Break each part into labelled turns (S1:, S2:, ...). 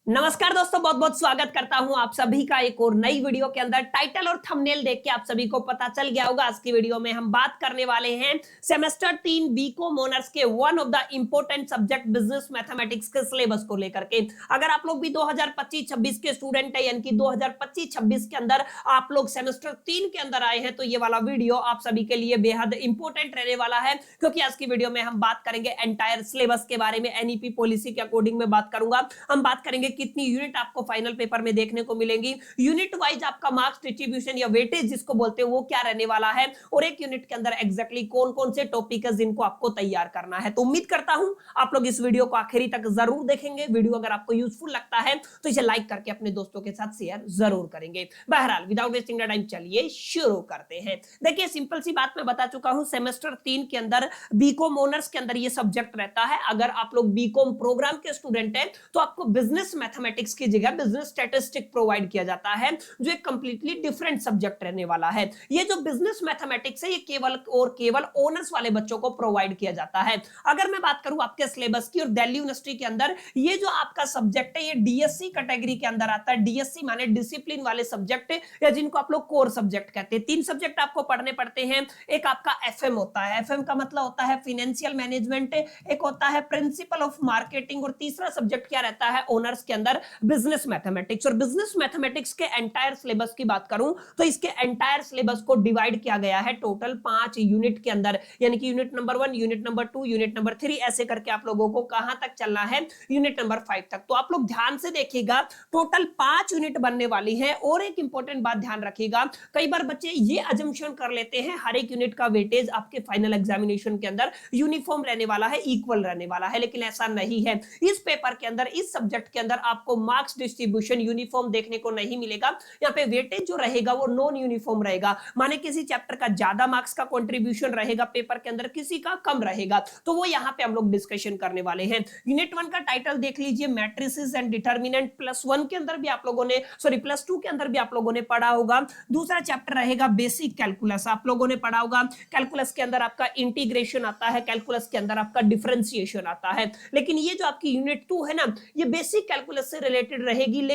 S1: नमस्कार दोस्तों, बहुत बहुत स्वागत करता हूं आप सभी का एक और नई वीडियो के अंदर। टाइटल और थंबनेल देख के आप सभी को पता चल गया होगा। आज की वीडियो में हम बात करने वाले हैं सेमेस्टर 3 बीकॉम ऑनर्स के one of the important subject business mathematics के सिलेबस को लेकर के। अगर आप लोग भी 2025-26 के स्टूडेंट है, यानी कि 2025-26 के अंदर आप लोग सेमेस्टर 3 के अंदर आए हैं, तो ये वाला वीडियो आप सभी के लिए बेहद इंपॉर्टेंट रहने वाला है, क्योंकि आज की वीडियो में हम बात करेंगे एंटायर सिलेबस के बारे में। एनईपी पॉलिसी के अकॉर्डिंग में बात करूंगा। हम बात करेंगे कितनी यूनिट आपको फाइनल पेपर में देखने को मिलेंगी, यूनिट वाइज आपका मार्क्स डिस्ट्रीब्यूशन या वेटेज जिसको बोलते हैं वो क्या रहने वाला है, और एक यूनिट के अंदर एग्जैक्टली कौन कौन से टॉपिक है जिनको आपको तैयार करना है। तो उम्मीद करता हूं आप लोग इस वीडियो को आखिरी तक जरूर देखेंगे। वीडियो अगर आपको यूजफुल लगता है तो इसे लाइक करके अपने दोस्तों के साथ शेयर जरूर करेंगे। बहरहाल विदाउट वेस्टिंग टाइम चलिए शुरू करते हैं। देखिए, सिंपल सी बात मैं बता चुका हूं, सेमेस्टर 3 के अंदर बीकॉम ऑनर्स के अंदर ये सब्जेक्ट रहता है। अगर आप लोग बीकॉम प्रोग्राम के स्टूडेंट हैं तो आपको बिजनेस मैथमेटिक्स की जगह बिजनेस स्टैटिस्टिक प्रोवाइड किया जाता है, जो एक कंप्लीटली डिफरेंट सब्जेक्ट रहने वाला है। ये जो बिजनेस मैथमेटिक्स है, ये केवल और केवल ऑनर्स वाले बच्चों को प्रोवाइड किया जाता है। अगर मैं बात करूं आपके सिलेबस की और दिल्ली यूनिवर्सिटी के अंदर, ये जो आपका सब्जेक्ट है ये डीएससी कैटेगरी के अंदर आता है। डीएससी माने डिसिप्लिन वाले सब्जेक्ट, या जिनको आप लोग कोर सब्जेक्ट कहते हैं। 3 सब्जेक्ट आपको पढ़ने पड़ते हैं। एक आपका एफएम होता है, एफएम का मतलब होता है फाइनेंशियल मैनेजमेंट, एक होता है प्रिंसिपल ऑफ मार्केटिंग, और तीसरा सब्जेक्ट क्या रहता है ऑनर्स के अंदर, बिजनेस मैथमेटिक्स। और बिजनेस मैथमेटिक्स के एंटायर सिलेबस की बात करूं तो इसके एंटायर सिलेबस को डिवाइड किया गया है टोटल 5 यूनिट के अंदर, यानी कि unit number 1, unit number 2, unit number 3, ऐसे करके आप लोगों को कहां तक चलना है, यूनिट नंबर 5 तक। तो आप लोग ध्यान से देखिएगा, टोटल 5 यूनिट बनने वाली है। और एक इंपॉर्टेंट बात ध्यान रखिएगा, कई बार बच्चे ये अजम्पशन कर लेते हैं हर एक यूनिट का वेटेज आपके फाइनल एग्जामिनेशन के अंदर यूनिफॉर्म रहने वाला है, इक्वल रहने वाला है, लेकिन ऐसा नहीं है। इस पेपर के अंदर, इस सब्जेक्ट के अंदर आपको मार्क्स डिस्ट्रीब्यूशन यूनिफॉर्म देखने को नहीं मिलेगा। यहाँ पे वेटेज जो रहेगा वो नॉन यूनिफॉर्म रहेगा, माने किसी चैप्टर का ज्यादा मार्क्स का कंट्रीब्यूशन रहेगा पेपर के अंदर, किसी का कम रहेगा। तो वो यहाँ पे हम लोग डिस्कशन करने वाले हैं। यूनिट 1 का टाइटल देख लीजिए, मैट्रिसेस एंड डिटर्मिनेंट। +1 के अंदर भी आप लोगों ने, +2 के अंदर भी आप लोगों ने पढ़ा होगा। दूसरा चैप्टर रहेगा बेसिक कैलकुलस, आप लोगों ने पढ़ा होगा। कैलकुलस के अंदर आपका इंटीग्रेशन आता है, कैलकुलस के अंदर आपका डिफरेंशिएशन आता है। लेकिन ये जो आपकी यूनिट 2 है ना, ये बेसिक कैलकुलस से रिलेटेड रहेगी।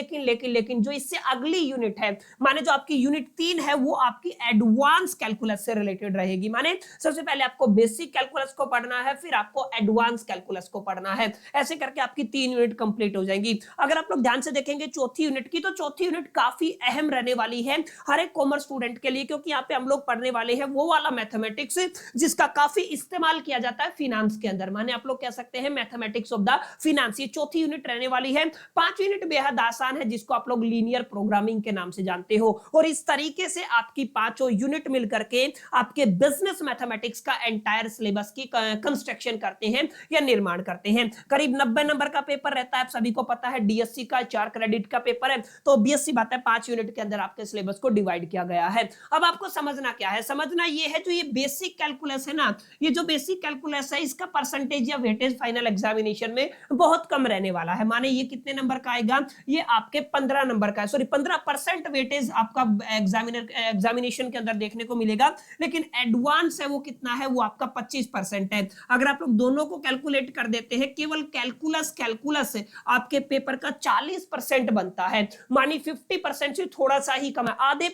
S1: लेकिन जो इससे अगली यूनिट है, माने जो आपकी यूनिट 3 है, वो आपकी एडवांस कैलकुलस से रिलेटेड रहेगी। माने सबसे पहले आपको बेसिक कैलकुलस को पढ़ना है, फिर आपको एडवांस कैलकुलस को पढ़ना है। ऐसे करके आपकी 3 यूनिट कंप्लीट हो जाएंगी। अगर आप लोग ध्यान से देखेंगे चौथी यूनिट की, तो चौथी यूनिट काफी अहम रहने वाली है हर एक कॉमर्स स्टूडेंट के लिए, क्योंकि यहाँ पे हम लोग पढ़ने वाले हैं वो वाला मैथमेटिक्स जिसका काफी इस्तेमाल किया जाता है फिनांस के अंदर। माने आप लोग कह सकते हैं मैथमेटिक्स ऑफ द फिनांस। ये चौथी यूनिट रहने वाली है। 5 यूनिट बेहद आसान है, जिसको आप लोग लीनियर प्रोग्रामिंग के नाम से जानते हो। और इस तरीके से आपकी 5 यूनिट मिलकर के आपके बिजनेस मैथमेटिक्स का एंटायर सिलेबस की कंस्ट्रक्शन करते हैं या निर्माण करते हैं। करीब 90 नंबर का पेपर रहता है, आप सभी को पता है। डीएससी का 4 क्रेडिट का पेपर है, तो ऑब्वियस सी बात है 5 यूनिट के अंदर आपके सिलेबस को डिवाइड किया गया है। अब आपको समझना क्या है, समझना ये है, जो ये बेसिक कैलकुलस है ना, ये जो बेसिक कैलकुलस है, इसका परसेंटेज या वेटेज फाइनल एग्जामिनेशन में बहुत कम रहने वाला है। माने ये कितने नंबर का आएगा, ये आपके 15 नंबर का, सॉरी 15% वेटेज आपका एग्जामिनेशन के अंदर देखने को मिलेगा। लेकिन एडवांस है वो कितना है, वो आपका 25% है। अगर आप लोग दोनों को कैलकुलेट कर देते हैं, केवल कैलकुलस आपके पेपर का 40% बनता है। मानी 50% से थोड़ा सा ही कम है, आधे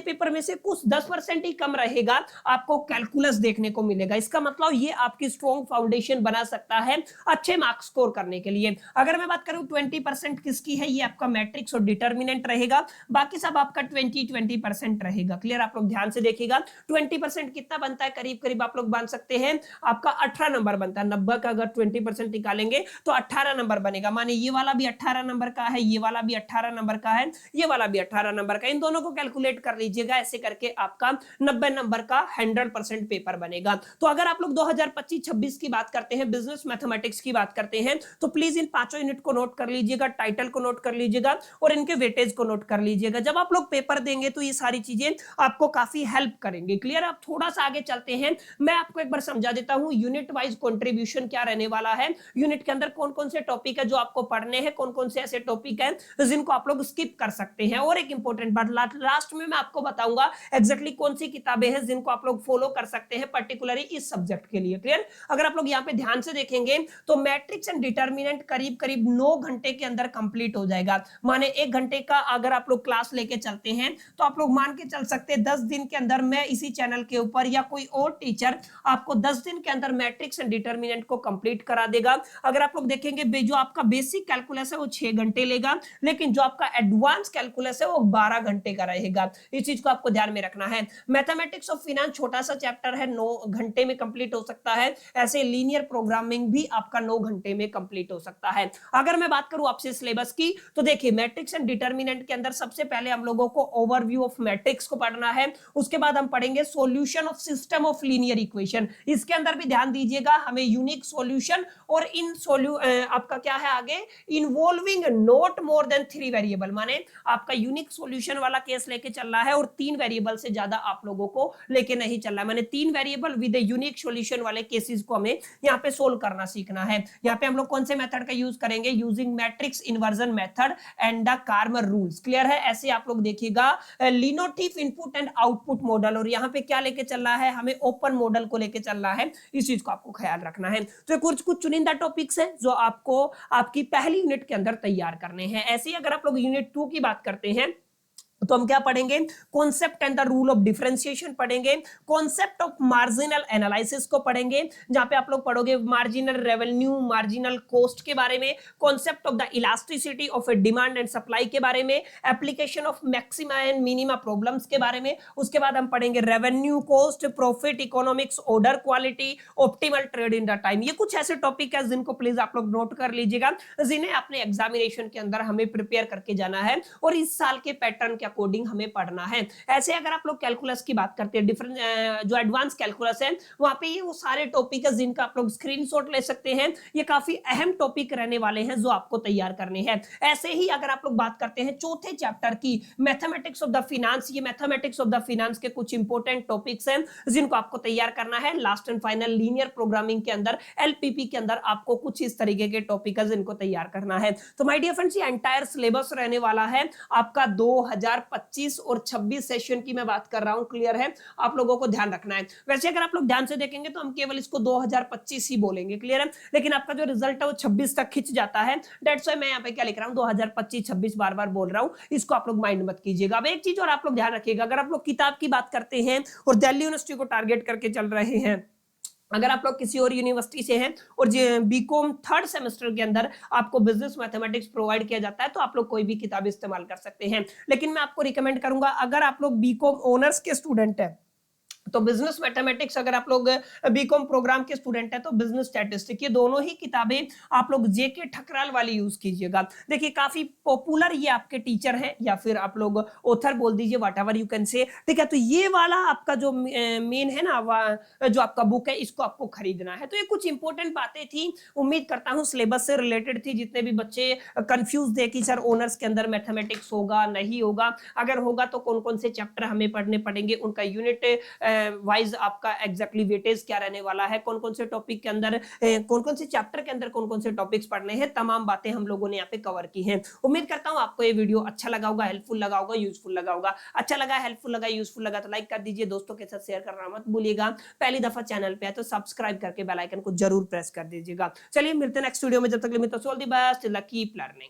S1: पेपर में से कुछ 10% ही कम रहेगा, आपको कैलकुलस देखने को मिलेगा। इसका मतलब ये आपकी स्ट्रॉन्ग फाउंडेशन बना सकता है अच्छे मार्क्स स्कोर करने के लिए। अगर मैं बात करूं 20% किसकी है, ये आपका मैट्रिक्स और डिटर्मिनेंट रहेगा। बाकी सब आपका 20% रहेगा। क्लियर, आप लोग ध्यान से देखिएगा। 20% कितना बनता है, करीब करीब आप लोग मान सकते हैं आपका 18 नंबर बनता है। 90 का अगर 20% निकालेंगे तो 18 नंबर बनेगा। माने ये वाला भी 18 नंबर का है, ये वाला भी 18 नंबर का है, ये वाला भी 18 नंबर का। इन दोनों को कैलकुलेट कर लीजिएगा, ऐसे करके आपका 90 नंबर का 100% पेपर बनेगा। तो अगर आप लोग 2025-26 की बात करते हैं, बिजनेस मैथमेटिक्स की बात करते हैं, तो प्लीज इन 5 यूनिट को नोट कर लीजिएगा, टाइटल को नोट कर लीजिएगा और इनके वेटेज को नोट कर लीजिएगा। जब आप लोग पेपर देंगे तो ये सारी चीजें आपको काफी हेल्प करेंगे। क्लियर, आप थोड़ा सा आगे चलते हैं, मैं आपको एक बार समझा देता हूं यूनिट वाइज कंट्रीब्यूशन क्या रहने वाला है। यूनिट के अंदर कौन कौन से टॉपिक है जो आपको पढ़ने हैं, कौन कौन से ऐसे टॉपिक हैं जिनको आप लोग स्किप कर सकते हैं। और एक इंपॉर्टेंट बात लास्ट में मैं आपको बताऊंगा एग्जैक्टली कौन सी किताबें हैं जिनको आप लोग फॉलो कर सकते हैं पर्टिकुलरली इस सब्जेक्ट के लिए। क्लियर, अगर आप लोग यहाँ पे ध्यान से देखेंगे तो मैट्रिक्स एंड डिटर्मिनेंट करीब करीब 9 2 घंटे के अंदर कंप्लीट हो जाएगा। माने 1 घंटे का अगर आप लोग क्लास लेके चलते हैं तो आप लोग मान के चल सकते हैं 10 दिन के अंदर मैं इसी चैनल के ऊपर या कोई और टीचर आपको 10 दिन के अंदर मैट्रिक्स एंड डिटरमिनेंट को कंप्लीट करा देगा। अगर आप लोग देखेंगे जो आपका बेसिक कैलकुलस है वो 6 घंटे लेगा, लेकिन जो आपका एडवांस कैलकुलस है वो 12 घंटे का रहेगा। इस चीज को आपको ध्यान में रखना है। मैथमेटिक्स ऑफ फाइनेंस छोटा सा चैप्टर है, 9 घंटे में कंप्लीट हो सकता है। ऐसे लीनियर प्रोग्रामिंग भी आपका 9 घंटे में कंप्लीट हो सकता है। अगर मैं बात करूं आपसे सिलेबस की तो देखिए मैट्रिक्स एंड डिटरमिनेंट के अंदर सबसे पहले हम लोगों को ओवरव्यू ऑफ मैट्रिक्स को पढ़ना है। उसके बाद हम पढ़ेंगे solution of system of linear equation. इसके अंदर भी ध्यान दीजिएगा हमें यूनिक सॉल्यूशन और इन आपका क्या है आगे involving not more than 3 variable, माने आपका यूनिक सॉल्यूशन वाला केस लेके चलना है और 3 वेरिएबल से ज्यादा आप लोगों को लेके नहीं चलना है। माने 3 वेरिएबल विद यूनिक सॉल्यूशन वाले केसेस को हमें यहाँ पे सोल्व करना सीखना है। यहाँ पे हम लोग कौन से मेथड का यूज करेंगे, using matrix inversion method and the Cramer rules. Clear है? ऐसे आप लोग देखिएगा Leontief input and output model, और यहाँ पे क्या लेके चलना है, हमें ओपन मॉडल को लेके चलना है। इस चीज को आपको ख्याल रखना है। तो कुछ चुनिंदा टॉपिक्स है जो आपको आपकी पहली यूनिट के अंदर तैयार करने हैं। ऐसे ही अगर आप लोग यूनिट 2 की बात करते हैं तो हम क्या पढ़ेंगे, concept and the rule of differentiation पढ़ेंगे, कॉन्सेप्ट ऑफ मार्जिनल एनालिसिस को पढ़ेंगे जहां पे आप लोग पढ़ोगे मार्जिनल रेवेन्यू, मार्जिनल कॉस्ट के बारे में, concept of the elasticity of A demand and supply के बारे में, application of maxima and minima problems के बारे में। उसके बाद हम पढ़ेंगे revenue, cost, profit, economics, order quality, optimal trade in the time. ये कुछ ऐसे टॉपिक है जिनको प्लीज आप लोग नोट कर लीजिएगा, जिन्हें अपने एग्जामिनेशन के अंदर हमें प्रिपेयर करके जाना है और इस साल के पैटर्न के अकॉर्डिंग हमें पढ़ना है। ऐसे अगर आप लोग कैलकुलस की बात करते हैं, डिफरेंट जो एडवांस कैलकुलस है वहां पे ये वो सारे टॉपिक है जिनका आप लोग स्क्रीनशॉट ले सकते हैं। ये काफी अहम टॉपिक रहने वाले हैं जो आपको तैयार करने हैं। ऐसे ही अगर आप लोग बात करते हैं चौथे चैप्टर की मैथमेटिक्स ऑफ द फाइनेंस, ये मैथमेटिक्स ऑफ द फाइनेंस के कुछ इंपॉर्टेंट टॉपिक्स हैं जिनको आपको तैयार करना है। Last and final linear programming के अंदर एलपीपी के अंदर आपको कुछ इस तरीके के टॉपिक है जिनको तैयार करना है। तो माय डियर फ्रेंड्स, ये एंटायर सिलेबस रहने वाला है आपका 2025 और 26 सेशन की मैं बात कर रहा हूं। क्लियर है? आप लोगों को ध्यान रखना है। वैसे अगर आप लोग ध्यान से देखेंगे तो हम केवल इसको 2025 ही बोलेंगे। क्लियर है? लेकिन आपका जो रिजल्ट है वो 26 तक खिंच जाता है। दैट्स व्हाई मैं यहाँ पे क्या लिख रहा हूँ 2025 26 बार बार बोल रहा हूँ। इसको आप लोग माइंड मत कीजिएगा। अब एक चीज और आप लोग ध्यान रखिएगा, अगर आप लोग किताब की बात करते हैं और दिल्ली यूनिवर्सिटी को टारगेट करके चल रहे हैं, अगर आप लोग किसी और यूनिवर्सिटी से हैं और बीकॉम 3rd सेमेस्टर के अंदर आपको बिजनेस मैथमेटिक्स प्रोवाइड किया जाता है तो आप लोग कोई भी किताब इस्तेमाल कर सकते हैं। लेकिन मैं आपको रिकमेंड करूंगा अगर आप लोग बीकॉम ऑनर्स के स्टूडेंट हैं तो बिजनेस मैथमेटिक्स, अगर आप लोग बीकॉम प्रोग्राम के स्टूडेंट हैं तो बिजनेस स्टैटिस्टिक्स, ये दोनों ही किताबें आप लोग जेके ठकराल वाली यूज कीजिएगा। देखिए काफी पॉपुलर ये आपके टीचर हैं या फिर आप लोग ऑथर बोल दीजिए, व्हाटएवर यू कैन से। ठीक है? तो ये वाला आपका जो मेन है ना जो आपका बुक है इसको आपको खरीदना है। तो ये कुछ इंपॉर्टेंट बातें थी, उम्मीद करता हूँ सिलेबस से रिलेटेड थी। जितने भी बच्चे कंफ्यूज थे कि सर ऑनर्स के अंदर मैथमेटिक्स होगा नहीं होगा, अगर होगा तो कौन कौन से चैप्टर हमें पढ़ने पड़ेंगे, उनका यूनिट वाइज आपका एग्जैक्टली वेटेज क्या रहने वाला है, कौन कौन से टॉपिक के अंदर कौन कौन से चैप्टर के अंदर कौन कौन से टॉपिक्स पढ़ने हैं, तमाम बातें हम लोगों ने यहाँ पे कवर की हैं। उम्मीद करता हूँ आपको ये वीडियो अच्छा लगा होगा, हेल्पफुल लगा होगा, यूजफुल लगा होगा। अच्छा लगा, हेल्पफुल लगा, यूजफुल लगा तो लाइक कर दीजिए, दोस्तों के साथ शेयर करना मत भूलिएगा। पहली दफा चैनल पे है तो सब्सक्राइब करके बेल आइकन को जरूर प्रेस कर दीजिएगा। चलिए मिलते हैं नेक्स्ट वीडियो में, जब तक के लिए कीप लर्निंग।